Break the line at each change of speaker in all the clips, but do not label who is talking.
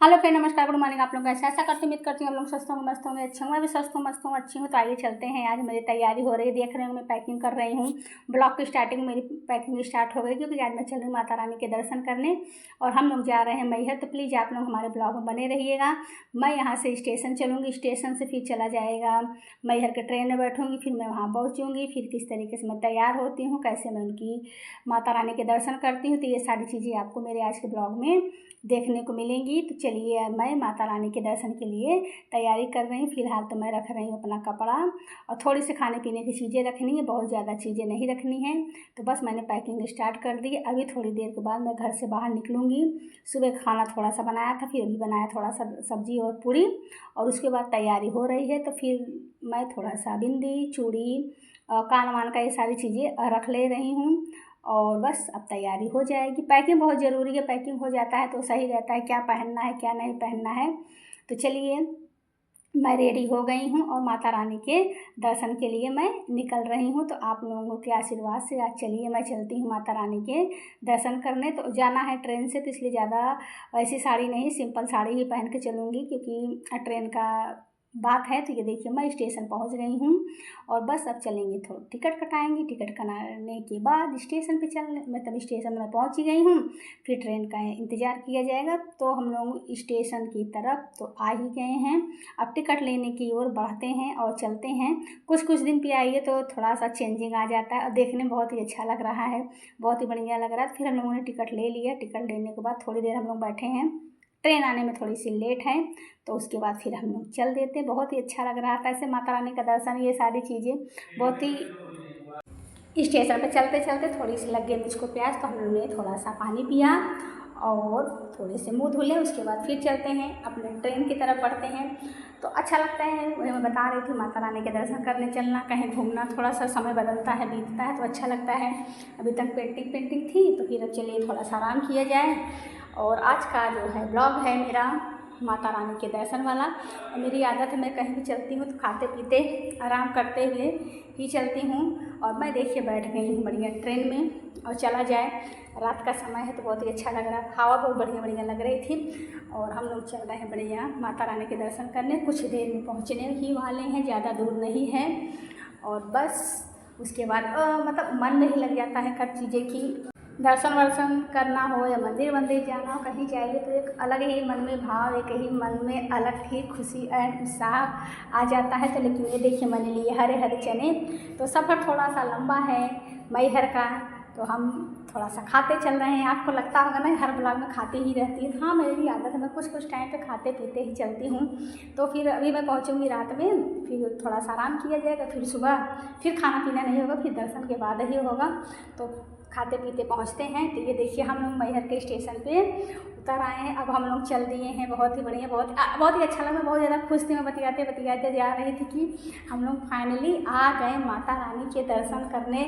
Hello friend, नमस्कार, good morning. आप लोग कैसे? ऐसा करती उम्मीद करती हूँ आप लोग स्वस्थ होंगे, मस्त होंगे, अच्छे होंगे। मैं भी स्वस्थ हूँ, मस्त हूँ, अच्छी हूँ। तो आइए चलते हैं। आज मेरी तैयारी हो रही है, देख रहे हो मैं पैकिंग कर रही हूँ। ब्लॉग की स्टार्टिंग मेरी पैकिंग स्टार्ट हो गई क्योंकि आज मैं चल रही हूँ माता रानी के दर्शन करने और हम लोग जा रहे हैं मैहर। तो प्लीज़ आप लोग हमारे ब्लॉग में बने रहिएगा। मैं यहाँ से स्टेशन चलूँगी, स्टेशन से फिर चला जाएगा मैहर के ट्रेन में बैठूँगी, फिर मैं वहाँ पहुँचूँगी। फिर किस तरीके से मैं तैयार होती हूँ, कैसे मैं उनकी माता रानी के दर्शन करती हूँ, तो ये सारी चीज़ें आपको मेरे आज के ब्लॉग में देखने को मिलेंगी। तो चलिए, मैं माता रानी के दर्शन के लिए तैयारी कर रही हूँ। फिलहाल तो मैं रख रही हूँ अपना कपड़ा और थोड़ी सी खाने पीने की चीज़ें रखनी है, बहुत ज़्यादा चीज़ें नहीं रखनी है। तो बस मैंने पैकिंग स्टार्ट कर दी। अभी थोड़ी देर के बाद मैं घर से बाहर निकलूँगी। सुबह खाना थोड़ा सा बनाया था, फिर अभी बनाया थोड़ा सा सब्ज़ी और पूरी, और उसके बाद तैयारी हो रही है। तो फिर मैं थोड़ा सा बिंदी, चूड़ी, कान वान का ये सारी चीज़ें रख ले रही हूँ और बस अब तैयारी हो जाएगी। पैकिंग बहुत ज़रूरी है, पैकिंग हो जाता है तो सही रहता है, क्या पहनना है क्या नहीं पहनना है। तो चलिए, मैं रेडी हो गई हूँ और माता रानी के दर्शन के लिए मैं निकल रही हूँ। तो आप लोगों के आशीर्वाद से आज चलिए मैं चलती हूँ माता रानी के दर्शन करने। तो जाना है ट्रेन से, तो इसलिए ज़्यादा ऐसी साड़ी नहीं, सिंपल साड़ी ही पहन के चलूँगी क्योंकि ट्रेन का बात है। तो ये देखिए, मैं स्टेशन पहुंच गई हूँ और बस अब चलेंगे, थोड़ा टिकट कटाएंगे। टिकट कटाने के बाद स्टेशन पे चलने, मतलब स्टेशन में पहुंच ही गई हूँ। फिर ट्रेन का इंतज़ार किया जाएगा। तो हम लोग स्टेशन की तरफ तो आ ही गए हैं। अब टिकट लेने की ओर बढ़ते हैं और चलते हैं। कुछ कुछ दिन पे आइए तो थोड़ा सा चेंजिंग आ जाता है और देखने में बहुत ही अच्छा लग रहा है, बहुत ही बढ़िया लग रहा है। फिर हम लोगों ने टिकट ले लिया। टिकट लेने के बाद थोड़ी देर हम लोग बैठे हैं, ट्रेन आने में थोड़ी सी लेट है, तो उसके बाद फिर हम लोग चल देते। बहुत ही अच्छा लग रहा था ऐसे माता रानी का दर्शन, ये सारी चीज़ें बहुत ही। स्टेशन पे चलते चलते थोड़ी सी लग गई मुझको प्यास, तो हम लोगों ने थोड़ा सा पानी पिया और थोड़े से मुँह धुले। उसके बाद फिर चलते हैं, अपने ट्रेन की तरफ बढ़ते हैं। तो अच्छा लगता है, मैं बता रही थी माता रानी के दर्शन करने चलना, कहीं घूमना, थोड़ा सा समय बदलता है, बीतता है तो अच्छा लगता है। अभी तक पेंटिंग थी, तो फिर अब चलिए थोड़ा सा आराम किया जाए। और आज का जो है ब्लॉग है मेरा माता रानी के दर्शन वाला। और मेरी आदत है, मैं कहीं भी चलती हूँ तो खाते पीते आराम करते हुए ही चलती हूँ। और मैं देखिए बैठ गई हूँ बढ़िया ट्रेन में और चला जाए। रात का समय है तो बहुत ही अच्छा लग रहा है, हवा बहुत बढ़िया बढ़िया लग रही थी। और हम लोग चल रहे हैं बढ़िया माता रानी के दर्शन करने। कुछ देर में पहुँचने ही वाले हैं, ज़्यादा दूर नहीं है। और बस उसके बाद मतलब मन में ही लग जाता है हर चीज़ें की दर्शन वर्शन करना हो या मंदिर वंदिर जाना हो, कहीं जाइए तो एक अलग ही मन में भाव, एक ही मन में अलग ही खुशी एंड उत्साह आ जाता है। तो लेकिन ये देखिए, मैंने लिए हरे हरे चने। तो सफ़र थोड़ा सा लंबा है मैहर का, तो हम थोड़ा सा खाते चल रहे हैं। आपको लगता होगा ना हर ब्लॉग में खाते ही रहती है, हाँ मेरी आदत है, मैं कुछ टाइम पे खाते पीते ही चलती हूँ। तो फिर अभी मैं पहुँचूँगी रात में, फिर थोड़ा सा आराम किया जाएगा, फिर सुबह फिर खाना पीना नहीं होगा, फिर दर्शन के बाद ही होगा। तो खाते पीते पहुँचते हैं। तो ये देखिए, हम लोग मैहर के स्टेशन पे उतर आए हैं। अब हम लोग चल दिए हैं। बहुत ही बढ़िया, बहुत ही अच्छा लगा, बहुत ज़्यादा खुश थी। मैं बतियाते जा रही थी कि हम लोग फाइनली आ गए माता रानी के दर्शन करने।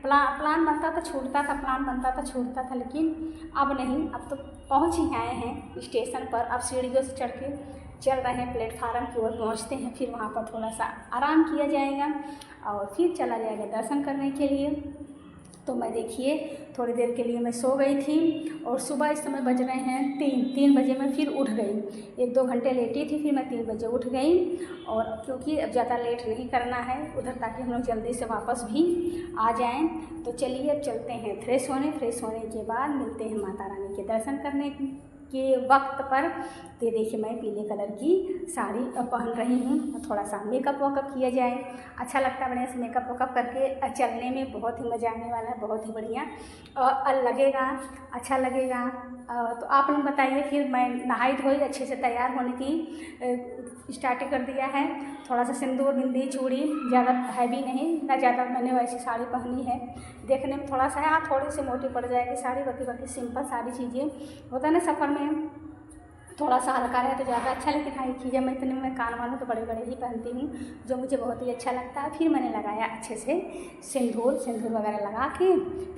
प्लान बनता था छूटता था, प्लान बनता था छूटता था, लेकिन अब नहीं, अब तो पहुँच ही आए हैं स्टेशन पर। अब सीढ़ियों से चढ़ के चल रहे हैं प्लेटफार्म की ओर पहुँचते हैं। फिर वहाँ पर थोड़ा सा आराम किया जाएगा और फिर चला जाएगा दर्शन करने के लिए। तो मैं देखिए थोड़ी देर के लिए मैं सो गई थी और सुबह इस समय बज रहे हैं 3 बजे मैं फिर उठ गई। 1-2 घंटे लेटी थी, फिर मैं 3 बजे उठ गई। और क्योंकि अब ज़्यादा लेट नहीं करना है उधर, ताकि हम लोग जल्दी से वापस भी आ जाएं। तो चलिए अब चलते हैं फ्रेश होने के बाद मिलते हैं माता रानी के दर्शन करने के वक्त पर। तो ये देखिए, मैं पीले कलर की साड़ी पहन रही हूँ। थोड़ा सा मेकअप वेकअप किया जाए, अच्छा लगता है बढ़िया से मेकअप वेकअप करके चलने में, बहुत ही मज़ा आने वाला है, बहुत ही बढ़िया लगेगा, अच्छा लगेगा। तो आप लोग बताइए। फिर मैं नहाई धोई अच्छे से तैयार होने की स्टार्ट कर दिया है। थोड़ा सा सिंदूर, बिंदी, चूड़ी, ज़्यादा हैवी नहीं, ना ज़्यादा मैंने वैसी साड़ी पहनी है, देखने में थोड़ा सा है, हाँ थोड़ी सी मोटी पड़ जाएगी साड़ी, बाकी सिंपल सारी चीज़ें होता है ना सफ़र में, थोड़ा सा हल्का रहे तो ज़्यादा अच्छा। लेकिन हाँ, चीज़ें मैं इतने में कान वालों तो बड़े बड़े ही पहनती हूँ, जो मुझे बहुत ही अच्छा लगता है। फिर मैंने लगाया अच्छे से सिंदूर वगैरह लगा के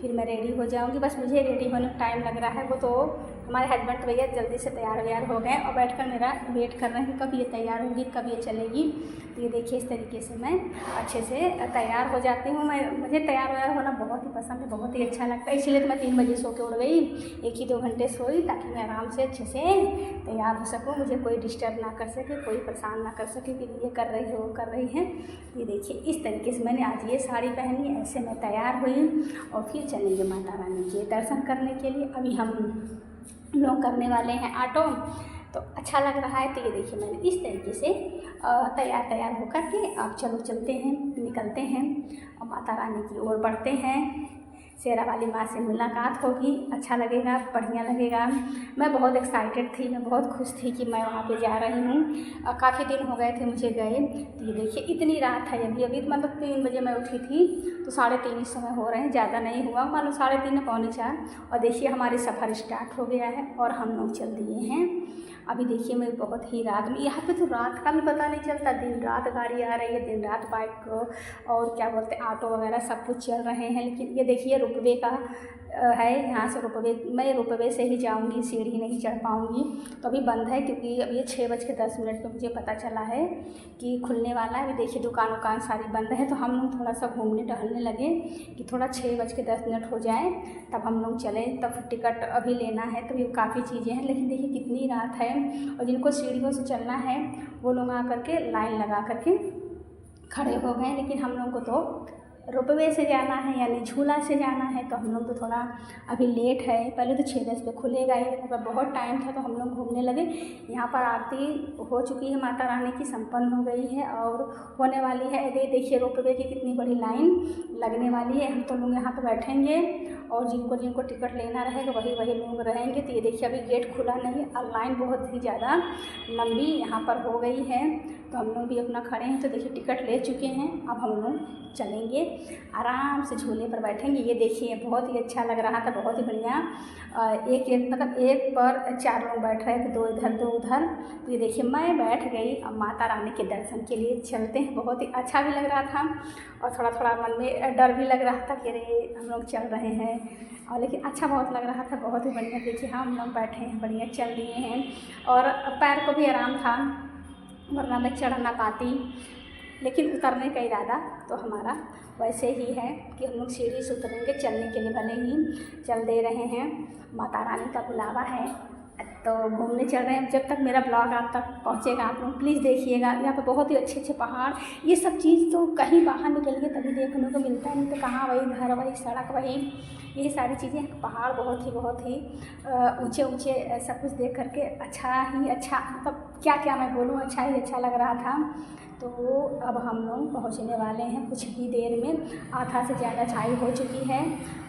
फिर मैं रेडी हो जाऊँगी। बस मुझे रेडी होने में टाइम लग रहा है, वो तो हमारे हस्बैंड तो भैया जल्दी से तैयार व्यार हो गए और बैठकर मेरा वेट कर रहे हैं कि कब ये तैयार होगी, कब ये चलेगी। तो ये देखिए इस तरीके से मैं अच्छे से तैयार हो जाती हूँ। मुझे तैयार व्यार होना बहुत ही पसंद है, बहुत ही अच्छा लगता है। इसलिए तो मैं 3 बजे सो के उठ गई, 1 ही 2 घंटे सोई ताकि मैं आराम से अच्छे से तैयार हो सकूँ, मुझे कोई डिस्टर्ब ना कर सके, कोई परेशान ना कर सके कि ये कर रही है वो कर रही है। ये देखिए इस तरीके से मैंने आज ये साड़ी पहनी, ऐसे मैं तैयार हुई और फिर चलेंगे माता रानी के दर्शन करने के लिए। अभी हम लोग करने वाले हैं ऑटो, तो अच्छा लग रहा है। तो ये देखिए मैंने इस तरीके से तैयार होकर के अब चलो चलते हैं, निकलते हैं और माता रानी की ओर बढ़ते हैं। शेरा वाली माँ से मुलाकात होगी, अच्छा लगेगा, बढ़िया लगेगा। मैं बहुत एक्साइटेड थी, मैं बहुत खुश थी कि मैं वहाँ पे जा रही हूँ। काफ़ी दिन हो गए थे मुझे गए। तो ये देखिए इतनी रात है अभी मतलब 3 बजे मैं उठी थी, तो 3:30 इस समय हो रहे हैं, ज़्यादा नहीं हुआ, मान लो 3:30 पौने 4। और देखिए हमारी सफ़र स्टार्ट हो गया है और हम लोग चल दिए हैं। अभी देखिए मैं बहुत ही रात में, यहाँ पे तो रात का भी पता नहीं चलता, दिन रात गाड़ी आ रही है, दिन रात बाइक और क्या बोलते हैं ऑटो वगैरह सब कुछ चल रहे हैं। लेकिन ये देखिए रोपवे का है, यहाँ से मैं रोपवे से ही जाऊँगी, सीढ़ी नहीं चढ़ पाऊँगी। तो अभी बंद है क्योंकि अभी ये 6:10 पे मुझे पता चला है कि खुलने वाला है। अभी देखिए दुकान सारी बंद है, तो हम लोग थोड़ा सा घूमने टहलने लगे कि थोड़ा 6:10 हो जाए तब हम लोग चलें। तब टिकट अभी लेना है, तो ये काफ़ी चीज़ें हैं। लेकिन देखिए कितनी रात है और जिनको सीढ़ियों से चलना है वो लोग आ करके लाइन लगा करके खड़े हो गए। लेकिन हम लोग को तो रोपवे से जाना है, यानी झूला से जाना है, तो हम लोग तो थोड़ा अभी लेट है। पहले तो 6:10 पे खुलेगा ही, पर बहुत टाइम था तो हम लोग घूमने लगे। यहाँ पर आरती हो चुकी है, माता रानी की संपन्न हो गई है और होने वाली है। ये देखिए रोपवे की कितनी बड़ी लाइन लगने वाली है। हम तो लोग यहाँ पर बैठेंगे और जिनको टिकट लेना रहेगा वही लोग रहेंगे। तो ये देखिए अभी गेट खुला नहीं और लाइन बहुत ही ज़्यादा लंबी यहाँ पर हो गई है। तो हम लोग भी अपना खड़े हैं, तो देखिए टिकट ले चुके हैं। अब हम लोग चलेंगे, आराम से झूले पर बैठेंगे। ये देखिए बहुत ही अच्छा लग रहा था, बहुत ही बढ़िया। मतलब एक पर 4 लोग बैठ रहे थे, 2 इधर 2 उधर। तो ये देखिए मैं बैठ गई। अब माता रानी के दर्शन के लिए चलते हैं। बहुत ही अच्छा भी लग रहा था और थोड़ा मन में डर भी लग रहा था कि अरे हम लोग चल रहे हैं, और लेकिन अच्छा बहुत लग रहा था, बहुत ही बढ़िया। देखिए हम लोग बैठे हैं, बढ़िया चल दिए हैं और पैर को भी आराम था, वरना मैं चढ़ ना पाती। लेकिन उतरने का इरादा तो हमारा वैसे ही है कि हम लोग सीढ़ी से उतरेंगे, चलने के लिए भले ही चल दे रहे हैं। माता रानी का बुलावा है तो घूमने चल रहे हैं। जब तक मेरा ब्लॉग आप तक पहुंचेगा आप लोग प्लीज़ देखिएगा। यहाँ पे बहुत ही अच्छे पहाड़, ये सब चीज़ तो कहीं बाहर निकलिए तभी देखने को मिलता है, नहीं तो कहाँ, वही घर, वही सड़क, वही यही सारी चीज़ें। पहाड़ बहुत ही ऊंचे सब कुछ देख करके अच्छा मतलब क्या मैं बोलूँ, अच्छा लग रहा था। तो अब हम लोग पहुंचने वाले हैं कुछ ही देर में। आधा से ज़्यादा चढ़ाई हो चुकी है,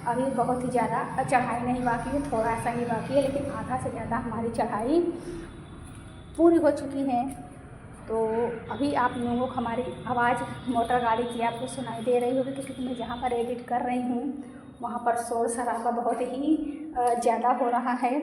अभी बहुत ही ज़्यादा चढ़ाई नहीं बाकी है, थोड़ा सा ही बाकी है, लेकिन आधा से ज़्यादा हमारी चढ़ाई पूरी हो चुकी है। तो अभी आप लोगों को हमारी आवाज़ मोटर गाड़ी की आपको सुनाई दे रही होगी, क्योंकि मैं जहाँ पर एडिट कर रही हूँ वहाँ पर शोर शराबा बहुत ही ज़्यादा हो रहा है।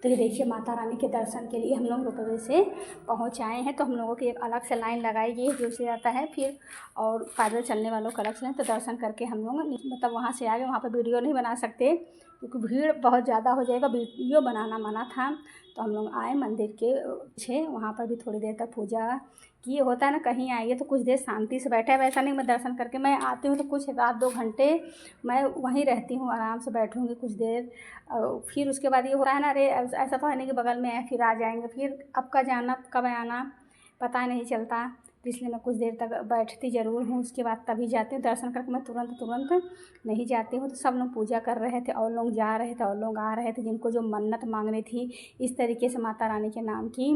तो ये देखिए माता रानी के दर्शन के लिए हम लोग रोपवे से पहुँच आए हैं। तो हम लोगों की एक अलग से लाइन लगाई गई है जो से आता है फिर, और पैदल चलने वालों का अलग से। तो दर्शन करके हम लोग मतलब वहाँ से आ गए। वहाँ पर वीडियो नहीं बना सकते क्योंकि भीड़ बहुत ज़्यादा हो जाएगा, वीडियो बनाना मना था। तो हम लोग आए मंदिर के पीछे, वहाँ पर भी थोड़ी देर तक पूजा की। होता है ना कहीं आइए तो कुछ देर शांति से बैठे, वैसा नहीं मैं दर्शन करके मैं आती हूँ तो कुछ 1-2 घंटे मैं वहीं रहती हूँ, आराम से बैठूँगी कुछ देर। फिर उसके बाद ये हो रहा है ना, अरे ऐसा तो है नहीं कि बगल में है फिर आ जाएंगे, फिर अब का जाना कब आना पता नहीं चलता। तो इसलिए मैं कुछ देर तक बैठती ज़रूर हूँ, उसके बाद तभी जाती हूँ दर्शन करके। मैं तुरंत नहीं जाती हूँ। तो सब लोग पूजा कर रहे थे और लोग जा रहे थे और लोग आ रहे थे, जिनको जो मन्नत मांगनी थी इस तरीके से माता रानी के नाम की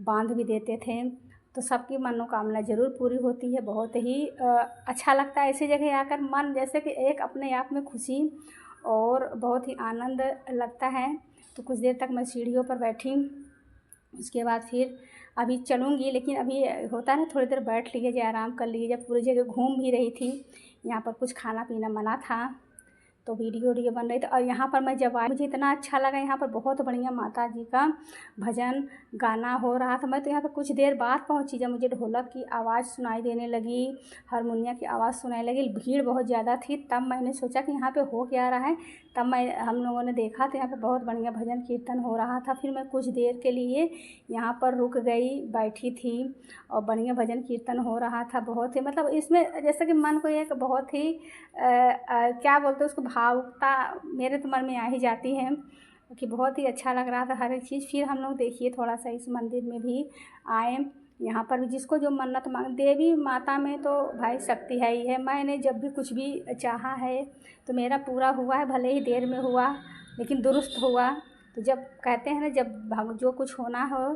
बांध भी देते थे। तो सबकी मनोकामना ज़रूर पूरी होती है। बहुत ही अच्छा लगता है ऐसी जगह आकर, मन जैसे कि एक अपने आप में खुशी और बहुत ही आनंद लगता है। तो कुछ देर तक मैं सीढ़ियों पर बैठी, उसके बाद फिर अभी चलूँगी। लेकिन अभी होता है ना थोड़ी देर बैठ लीजिए, आराम कर लीजिए। जब पूरी जगह घूम भी रही थी, यहाँ पर कुछ खाना पीना मना था तो वीडियो बन रही थी। और यहाँ पर मैं जब आई मुझे इतना अच्छा लगा, यहाँ पर बहुत बढ़िया माता जी का भजन गाना हो रहा था। मैं तो यहाँ पर कुछ देर बाद पहुँची, जब मुझे ढोलक की आवाज़ सुनाई देने लगी, हारमोनिया की आवाज़ सुनाई लगी, भीड़ बहुत ज़्यादा थी। तब मैंने सोचा कि यहाँ पे हो क्या रहा है, तब हम लोगों ने देखा तो यहाँ पे बहुत बढ़िया भजन कीर्तन हो रहा था। फिर मैं कुछ देर के लिए यहाँ पर रुक गई, बैठी थी और बढ़िया भजन कीर्तन हो रहा था। बहुत ही मतलब इसमें जैसे कि मन को एक बहुत ही क्या बोलते हैं उसको, भावुकता मेरे तो मन में आ ही जाती है कि बहुत ही अच्छा लग रहा था हर एक चीज़। फिर हम लोग देखिए थोड़ा सा इस मंदिर में भी आए। यहाँ पर भी जिसको जो मन्नत मांग, देवी माता में तो भाई शक्ति है ही है। मैंने जब भी कुछ भी चाहा है तो मेरा पूरा हुआ है, भले ही देर में हुआ लेकिन दुरुस्त हुआ। तो जब कहते हैं ना, जब जो कुछ होना हो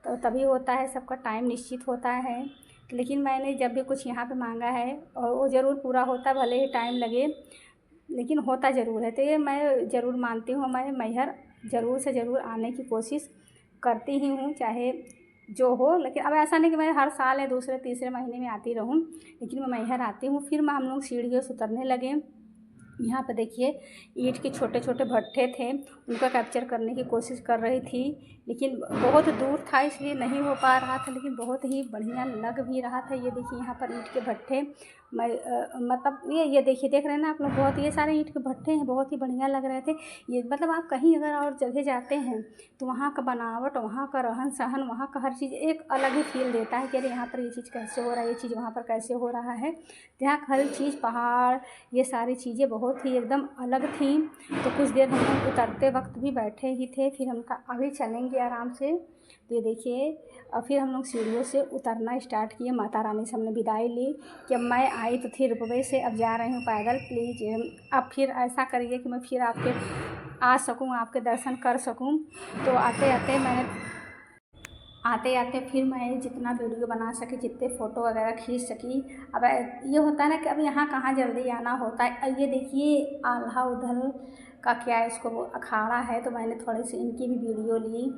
तो तभी होता है, सबका टाइम निश्चित होता है। लेकिन मैंने जब भी कुछ यहाँ पे मांगा है और वो ज़रूर पूरा होता है, भले ही टाइम लगे लेकिन होता ज़रूर है। तो ये मैं ज़रूर मानती हूँ, मैं मैहर ज़रूर से ज़रूर आने की कोशिश करती ही हूँ, चाहे जो हो। लेकिन अब ऐसा नहीं कि मैं हर साल या दूसरे तीसरे महीने में आती रहूँ, लेकिन मैं मैहर आती हूँ। फिर हम लोग सीढ़ियों से उतरने लगे। यहाँ पे देखिए ईंट के छोटे छोटे भट्ठे थे, उनका कैप्चर करने की कोशिश कर रही थी, लेकिन बहुत दूर था इसलिए नहीं हो पा रहा था, लेकिन बहुत ही बढ़िया लग भी रहा था। ये देखिए यहाँ पर ईंट के भट्ठे, मैं मतलब ये देखिए, देख रहे हैं ना आप लोग, बहुत ये सारे ईंट के भट्ठे हैं, बहुत ही बढ़िया लग रहे थे। ये मतलब आप कहीं अगर और जगह जाते हैं तो वहाँ का बनावट, वहाँ का रहन सहन, वहाँ का हर चीज़ एक अलग ही फील देता है कि अरे यहाँ पर ये चीज़ कैसे हो रहा है, ये चीज़ वहाँ पर कैसे हो रहा है। तो यहाँ हर चीज़, पहाड़, ये सारी चीज़ें बहुत ही एकदम अलग थी। तो कुछ देर हम लोग उतरते वक्त भी बैठे ही थे, फिर हम कहा अभी चलेंगे आराम से। तो ये देखिए और फिर हम लोग सीढ़ियों से उतरना स्टार्ट किए। माता रानी से हमने विदाई ली कि अब मैं आई तो थी रुपये से, अब जा रही हूँ पैदल, प्लीज़ अब फिर ऐसा करिए कि मैं फिर आपके आ सकूँ, आपके दर्शन कर सकूँ। तो आते आते फिर मैं जितना वीडियो बना सकी, जितने फ़ोटो वगैरह खींच सकी। अब ये होता है ना कि अब यहाँ कहाँ जल्दी आना होता है। ये देखिए आल्हा उदल का क्या है, इसको वो अखाड़ा है, तो मैंने थोड़ी सी इनकी भी वीडियो ली।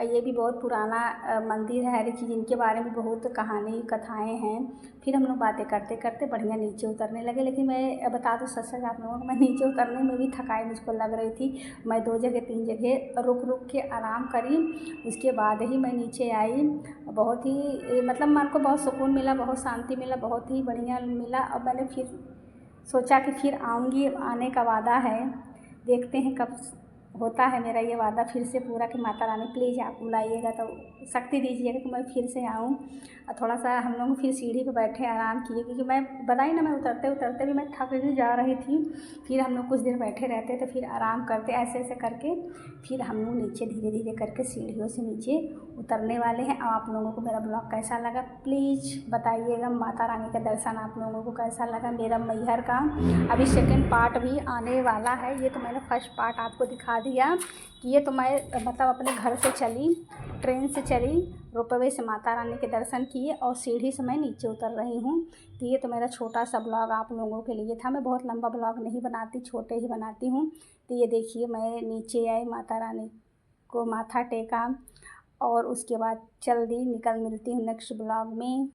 ये भी बहुत पुराना मंदिर है, हर एक चीज़ इनके बारे में बहुत कहानी कथाएँ हैं। फिर हम लोग बातें करते करते बढ़िया नीचे उतरने लगे। लेकिन मैं बता दूँ सच सच आप लोगों को, मैं नीचे उतरने में भी थकाई मुझको लग रही थी। मैं 2 जगह 3 जगह रुक के आराम करी, उसके बाद ही मैं नीचे आई। बहुत ही मतलब मन को बहुत सुकून मिला, बहुत शांति मिला, बहुत ही बढ़िया मिला। अब मैंने फिर सोचा कि फिर आऊँगी, आने का वादा है, देखते हैं कब होता है मेरा ये वादा फिर से पूरा कि माता रानी प्लीज़ आप बुलाइएगा तो शक्ति दीजिएगा कि मैं फिर से आऊँ। और थोड़ा सा हम लोग फिर सीढ़ी पे बैठे आराम किए, क्योंकि मैं बताई ना, मैं उतरते उतरते भी मैं थक ही जा रही थी। फिर हम लोग कुछ देर बैठे रहते तो फिर आराम करते, ऐसे ऐसे करके फिर हम लोग नीचे धीरे धीरे करके सीढ़ियों से नीचे उतरने वाले हैं। आप लोगों को मेरा ब्लॉग कैसा लगा प्लीज़ बताइएगा। माता रानी का दर्शन आप लोगों को कैसा लगा, मेरा मैहर का अभी सेकंड पार्ट भी आने वाला है। ये तो मैंने फर्स्ट पार्ट आपको दिखा दिया कि ये तो मैं मतलब अपने घर से चली, ट्रेन से चली, रोपवे से माता रानी के दर्शन किए और सीढ़ी से मैं नीचे उतर रही हूँ। तो ये तो मेरा छोटा सा ब्लॉग आप लोगों के लिए था। मैं बहुत लंबा ब्लॉग नहीं बनाती, छोटे ही बनाती हूँ। तो ये देखिए मैं नीचे आई, माता रानी को माथा टेका और उसके बाद जल्दी मिलती हूँ नेक्स्ट ब्लॉग में।